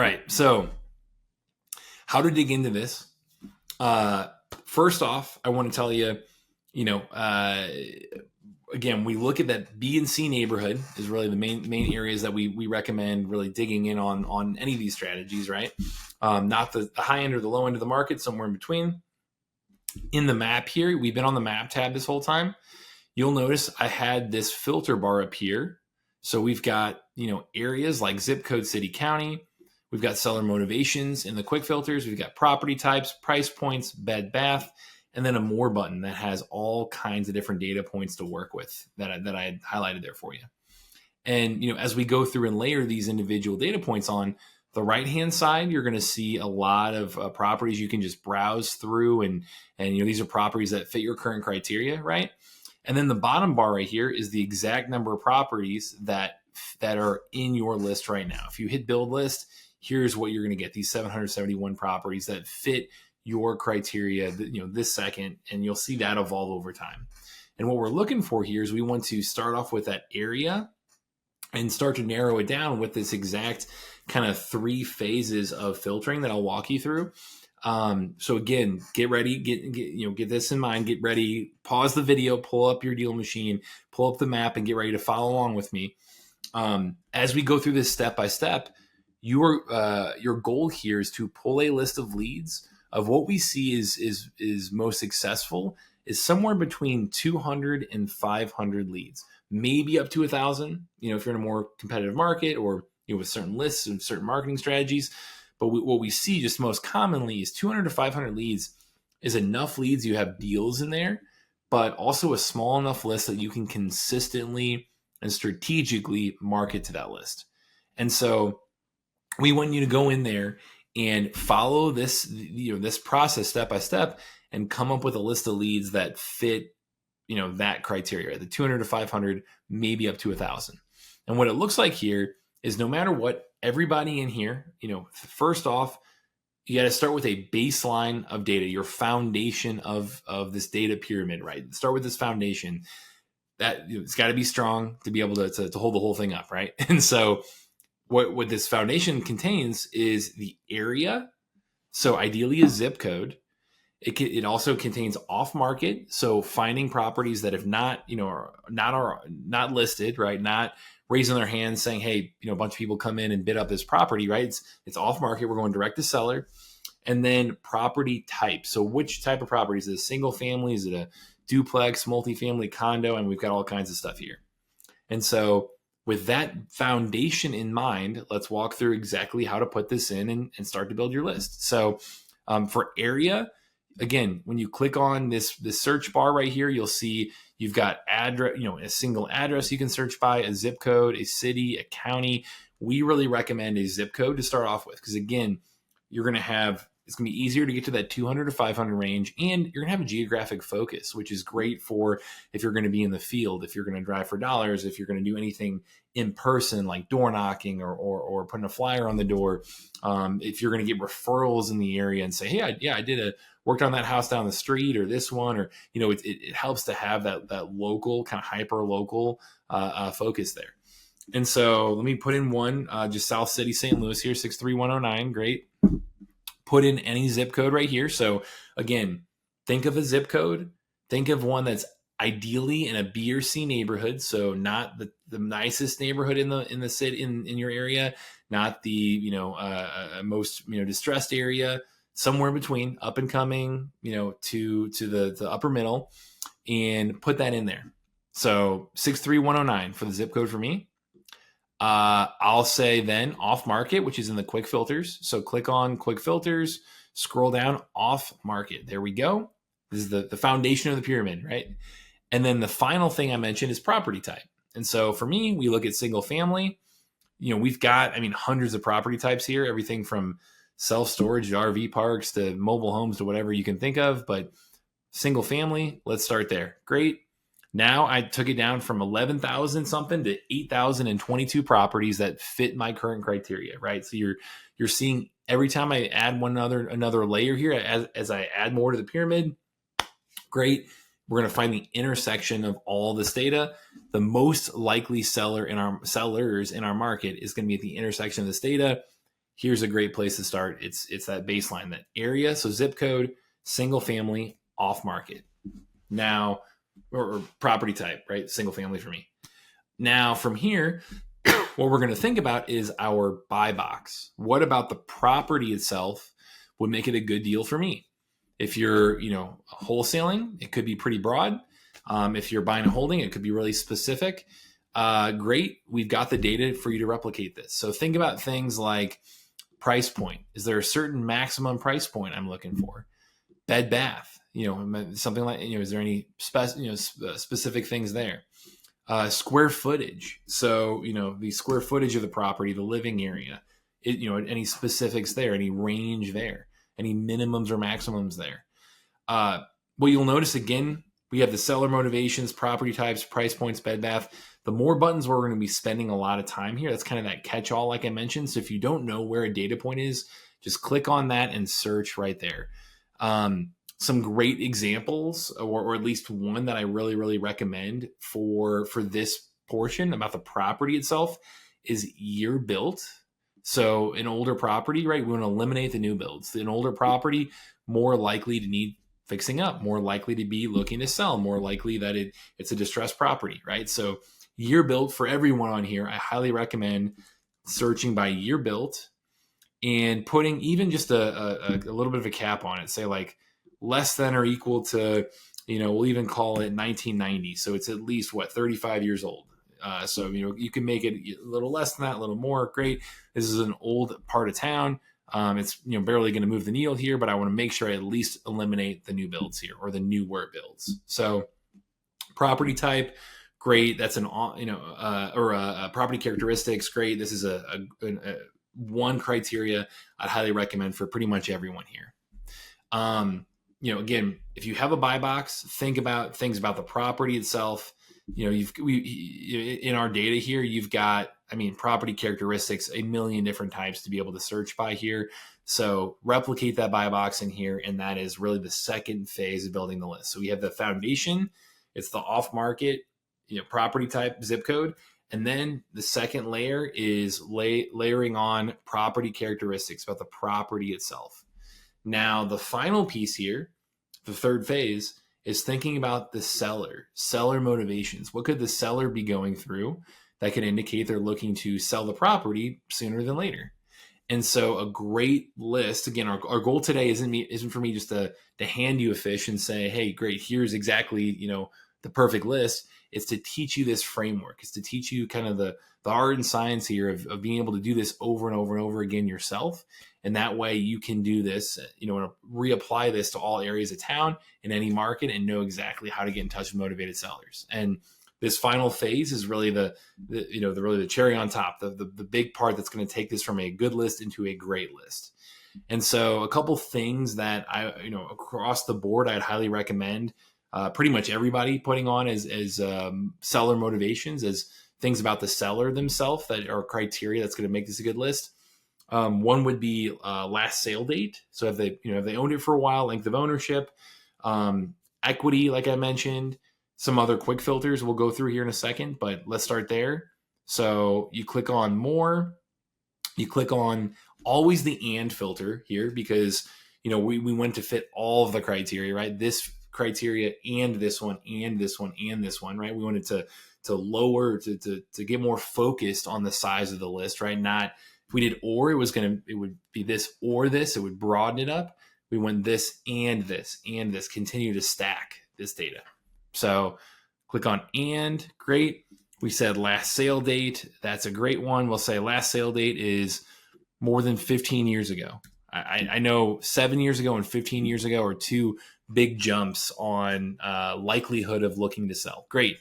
right. So how to dig into this? First off, I want to tell you, again, we look at that B and C neighborhood is really the main areas that we recommend really digging in on any of these strategies, right? Not the high end or the low end of the market, somewhere in between. In the map here, we've been on the map tab this whole time. You'll notice I had this filter bar up here. So we've got, areas like zip code, city, county. We've got seller motivations in the quick filters. We've got property types, price points, bed, bath, and then a more button that has all kinds of different data points to work with that I had highlighted there for you. And, as we go through and layer these individual data points on the right-hand side, you're going to see a lot of properties you can just browse through. And these are properties that fit your current criteria, right? And then the bottom bar right here is the exact number of properties that are in your list right now. If you hit build list, here's what you're going to get, these 771 properties that fit your criteria, this second, and you'll see that evolve over time. And what we're looking for here is we want to start off with that area and start to narrow it down with this exact kind of 3 phases of filtering that I'll walk you through. So again, get ready, get this in mind, get ready, pause the video, pull up your deal machine, pull up the map, and get ready to follow along with me. As we go through this step by step, your goal here is to pull a list of leads of what we see is most successful is somewhere between 200 and 500 leads, maybe up to 1,000, if you're in a more competitive market or with certain lists and certain marketing strategies. But what we see just most commonly is 200 to 500 leads is enough leads. You have deals in there, but also a small enough list that you can consistently and strategically market to that list. And so we want you to go in there and follow this, this process step by step and come up with a list of leads that fit, that criteria, the 200 to 500, maybe up to 1,000. And what it looks like here is no matter what, everybody in here, first off, you got to start with a baseline of data, your foundation of this data pyramid, right? Start with this foundation that it's got to be strong to be able to hold the whole thing up, right? And so what this foundation contains is the area. So ideally a zip code. It also contains off market. So finding properties that have not listed, right? Not raising their hands saying, hey, a bunch of people come in and bid up this property, right? It's off market. We're going direct to seller. And then property type. So which type of property? Is it a single family? Is it a duplex, multifamily, condo? And we've got all kinds of stuff here. And so with that foundation in mind, let's walk through exactly how to put this in and start to build your list. So for area, again, when you click on this search bar right here, you'll see you've got address, a single address you can search by, a zip code, a city, a county. We really recommend a zip code to start off with because, again, it's going to be easier to get to that 200 to 500 range, and you're going to have a geographic focus, which is great for if you're going to be in the field, if you're going to drive for dollars, if you're going to do anything in person like door knocking or putting a flyer on the door. If you're going to get referrals in the area and say, hey, I worked on that house down the street or this one, or, it helps to have that local kind of hyper local focus there. And so let me put in one, just South City, St. Louis here, 63109. Great. Put in any zip code right here. So again, think of a zip code. Think of one that's ideally in a B or C neighborhood. So not the nicest neighborhood in the city, in your area, not the, most, distressed area, somewhere in between, up and coming, to the upper middle, and put that in there. So 63109 for the zip code for me. I'll say then off market, which is in the quick filters. So click on quick filters, scroll down, off market. There we go. This is the foundation of the pyramid, right? And then the final thing I mentioned is property type. And so for me, we look at single family. We've got, hundreds of property types here, everything from self-storage to RV parks to mobile homes to whatever you can think of. But single family, let's start there. Great. Now I took it down from 11,000 something to 8,022 properties that fit my current criteria, right? So you're seeing every time I add another layer here, as I add more to the pyramid, great. We're going to find the intersection of all this data. The most likely sellers in our market is going to be at the intersection of this data. here's a great place to start. It's that baseline, that area. So zip code, single family, off market. Now, or property type, right? Single family for me. Now from here, what we're going to think about is our buy box. What about the property itself would make it a good deal for me? If you're, wholesaling, it could be pretty broad. If you're buying and holding, it could be really specific. Great. We've got the data for you to replicate this. So think about things like price point. Is there a certain maximum price point I'm looking for? Bed bath, something like, is there any specific things there? Square footage. So, the square footage of the property, the living area, any specifics there, any range there, any minimums or maximums there. What you'll notice again, we have the seller motivations, property types, price points, bed bath. The more buttons where we're going to be spending a lot of time here. That's kind of that catch-all, like I mentioned. So if you don't know where a data point is, just click on that and search right there. Some great examples, or at least one that I really, really recommend for this portion about the property itself, is year built. So an older property, right? We want to eliminate the new builds. An older property, more likely to need fixing up, more likely to be looking to sell, more likely that it's a distressed property, right? So year built for everyone on here, I highly recommend searching by year built and putting even just a little bit of a cap on it. Say like less than or equal to, we'll even call it 1990. So it's at least 35 years old. So, you can make it a little less than that, a little more. Great. This is an old part of town. It's barely going to move the needle here, but I want to make sure I at least eliminate the new builds here, or the newer builds. So property type, great. That's property characteristics, great. This is a one criteria I'd highly recommend for pretty much everyone here. Again, if you have a buy box, think about things about the property itself. In our data here, you've got, property characteristics, a million different types to be able to search by here. So replicate that buy box in here. And that is really the second phase of building the list. So we have the foundation. It's the off market, property type, zip code. And then the second layer is layering on property characteristics about the property itself. Now, the final piece here, the third phase, is thinking about the seller motivations. What could the seller be going through that could indicate they're looking to sell the property sooner than later? And so a great list, again, our goal today isn't for me just to hand you a fish and say, hey, great, here's exactly, the perfect list. It's to teach you this framework. It's to teach you kind of the art and science here of being able to do this over and over and over again yourself. And that way you can do this, and reapply this to all areas of town in any market and know exactly how to get in touch with motivated sellers. And this final phase is really the cherry on top, the big part that's going to take this from a good list into a great list. And so a couple things that across the board, I'd highly recommend pretty much everybody putting on as seller motivations, as things about the seller themselves that are criteria that's going to make this a good list. One would be last sale date. So if they owned it for a while, length of ownership, equity, like I mentioned, some other quick filters we'll go through here in a second, but let's start there. So you click on more, you click on always the and filter here, because we want to fit all of the criteria, right? This criteria and this one and this one and this one, right? We wanted to lower, to get more focused on the size of the list, right? Not if we did or, it would be this or this, it would broaden it up. We want this and this and this, continue to stack this data. So click on and, great. We said last sale date. That's a great one. We'll say last sale date is more than 15 years ago. I know 7 years ago and 15 years ago are two big jumps on likelihood of looking to sell. Great.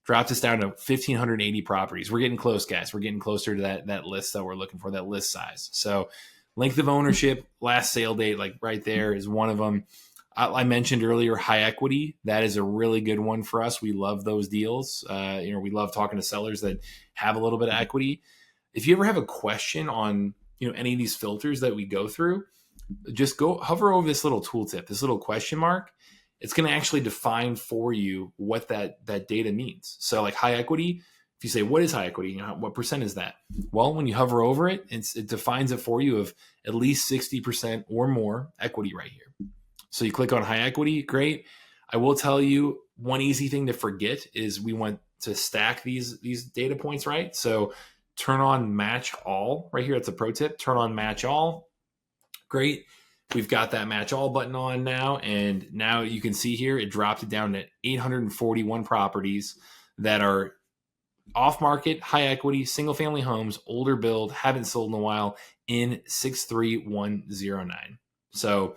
Dropped us down to 1,580 properties. We're getting close, guys. We're getting closer to that list that we're looking for, that list size. So length of ownership, last sale date, like right there is one of them. I mentioned earlier, high equity. That is a really good one for us. We love those deals. We love talking to sellers that have a little bit of equity. If you ever have a question on, any of these filters that we go through, just go hover over this little tooltip, this little question mark. It's going to actually define for you what that data means. So like high equity, If you say, what is high equity? What percent is that? Well, when you hover over it, it defines it for you of at least 60% or more equity right here. So you click on high equity, great. I will tell you one easy thing to forget is we want to stack these data points, right? So turn on match all right here. That's a pro tip. Turn on match all. Great. We've got that match all button on now. And now you can see here, it dropped it down to 841 properties that are off market, high equity, single family homes, older build, haven't sold in a while in 63109. So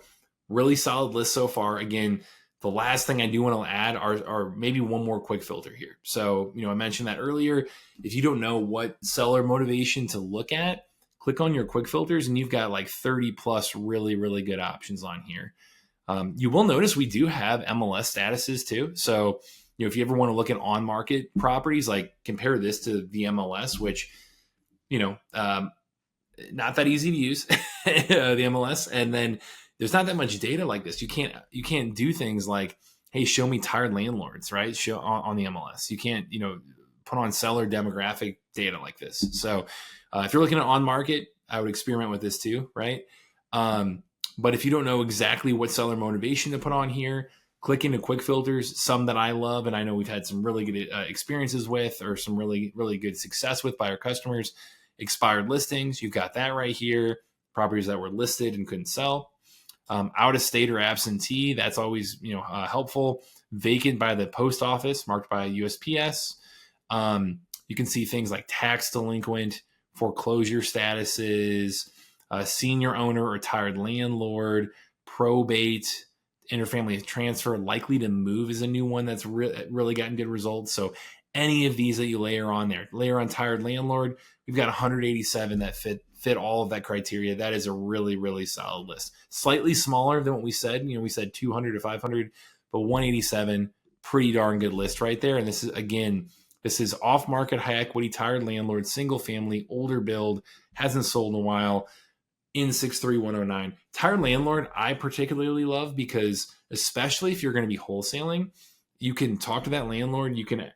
really solid list so far. Again, the last thing I do want to add are maybe one more quick filter here. So, I mentioned that earlier. If you don't know what seller motivation to look at, click on your quick filters and you've got like 30 plus really, really good options on here. You will notice we do have MLS statuses too. So, if you ever want to look at on-market properties, like compare this to the MLS, which, not that easy to use, the MLS. And then there's not that much data like this. You can't do things like, hey, show me tired landlords, right? Show on the MLS. You can't, put on seller demographic data like this. So if you're looking at on-market, I would experiment with this too, right? But if you don't know exactly what seller motivation to put on here, click into quick filters, some that I love, and I know we've had some really good experiences with, or some really, really good success with by our customers. Expired listings, you've got that right here. Properties that were listed and couldn't sell. Out of state or absentee, that's always helpful. Vacant by the post office, marked by USPS. You can see things like tax delinquent, foreclosure statuses, senior owner, retired landlord, probate, interfamily transfer, likely to move is a new one that's really gotten good results. So any of these that you layer on there, layer on tired landlord, we've got 187 that fit all of that criteria. That is a really, really solid list. Slightly smaller than what we said. We said 200 to 500, but 187, pretty darn good list right there. And this is off market, high equity, tired landlord, single family, older build, hasn't sold in a while, in 63109. Tired landlord, I particularly love because, especially if you're going to be wholesaling, you can talk to that landlord. You can,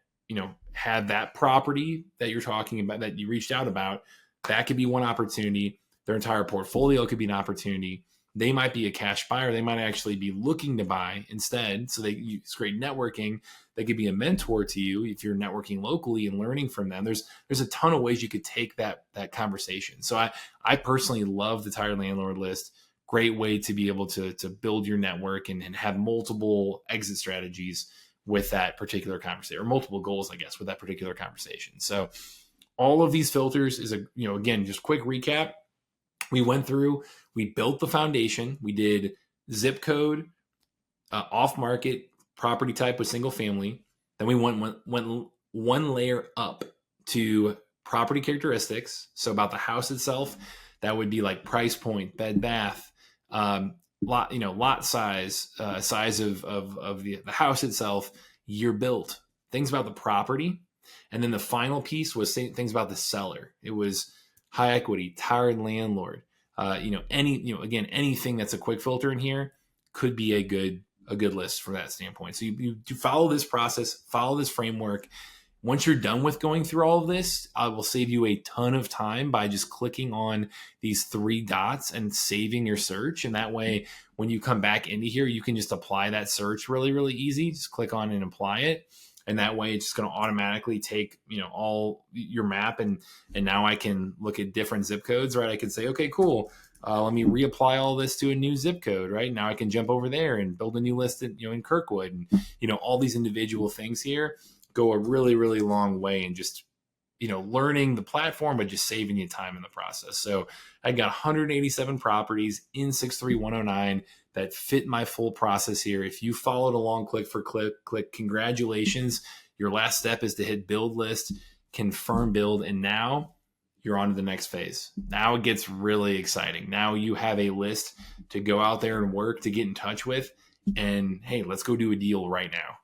have that property that you're talking about, that you reached out about. That could be one opportunity. Their entire portfolio could be an opportunity. They might be a cash buyer. They might actually be looking to buy instead. So it's great networking. They could be a mentor to you if you're networking locally and learning from them. There's a ton of ways you could take that conversation. So I personally love the tired landlord list. Great way to be able to build your network and have multiple exit strategies with that particular conversation, or multiple goals, I guess, with that particular conversation. So all of these filters is again, just quick recap. We went through, we built the foundation. We did zip code, off market, property type with single family. Then we went one layer up to property characteristics. So about the house itself, that would be like price point, bed, bath, lot size, size of the house itself, year built, things about the property. And then the final piece was things about the seller. It was high equity, tired landlord, anything that's a quick filter in here could be a good list from that standpoint. So you follow this process, follow this framework. Once you're done with going through all of this, I will save you a ton of time by just clicking on these 3 dots and saving your search. And that way, when you come back into here, you can just apply that search really, really easy. Just click on and apply it. And that way it's just going to automatically take, all your map. And now I can look at different zip codes, right? I can say, okay, cool. Let me reapply all this to a new zip code, right? Now I can jump over there and build a new list in Kirkwood. And, all these individual things here go a really, really long way in just, learning the platform, but just saving you time in the process. So I got 187 properties in 63109 that fit my full process here. If you followed along click for click, congratulations. Your last step is to hit build list, confirm build, and now you're on to the next phase. Now it gets really exciting. Now you have a list to go out there and work, to get in touch with, and hey, let's go do a deal right now.